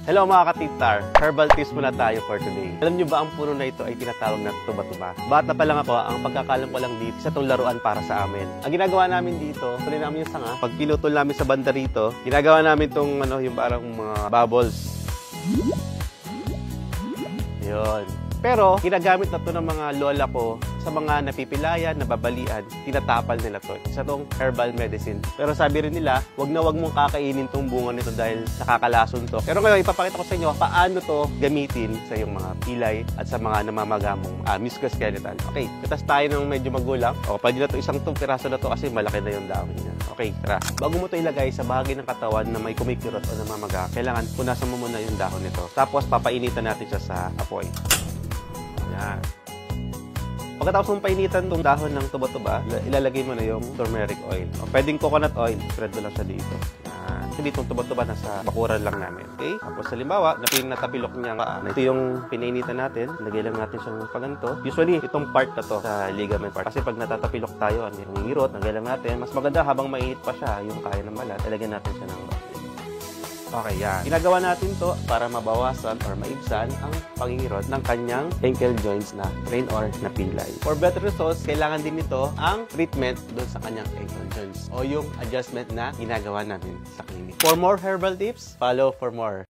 Hello mga ka-Titar! Herbal tips muna tayo for today. Alam nyo ba ang puno na ito ay tinatawag na tuba-tuba? Bata pa lang ako, ang pagkakalam ko lang dito, isa itong laruan para sa amin. Ang ginagawa namin dito, tuloy namin yung sanga. Pag pinutol namin sa banda rito, ginagawa namin itong yung parang mga bubbles. Yun. Pero, ginagamit na to ng mga lola ko sa mga napipilayan, nababalian, tinatapal nila to. Isa tong herbal medicine. Pero sabi rin nila, wag mong kakainin tong bunga nito dahil nakakalason to. Pero ngayon, ipapakita ko sa inyo paano to gamitin sa iyong mga pilay at sa mga namamagamong musculoskeletal. Okay, katas tayo ng medyo magulang. O, pwede na to isang piraso na to kasi malaki na yung dahon niya. Okay, tara. Bago mo to ilagay sa bahagi ng katawan na may kumikirot o namamaga, kailangan punasan mo muna yung dahon nito. Tapos, papainitan natin siya sa apoy. Yan. Pagkatapos mong painitan itong dahon ng tuba-tuba, ilalagay mo na yung turmeric oil. O pwedeng coconut oil, spread mo lang siya dito. Yan. Kasi itong tuba-tuba nasa bakuran lang namin. Okay? Tapos halimbawa, natapilok niya nga. Ito yung pinainitan natin. Lagay lang natin siyang paganto. Usually, itong part na to sa ligament part. Kasi pag natatapilok tayo, yung ngirot, lagay lang natin. Mas maganda habang mainit pa siya, yung kaya ng balat, ilagay natin siya ng okay, yan. Ginagawa natin to para mabawasan or maibsan ang pangingirot ng kanyang ankle joints na sprain or napilay. For better results, kailangan din nito ang treatment doon sa kanyang ankle joints o yung adjustment na ginagawa natin sa clinic. For more herbal tips, follow for more.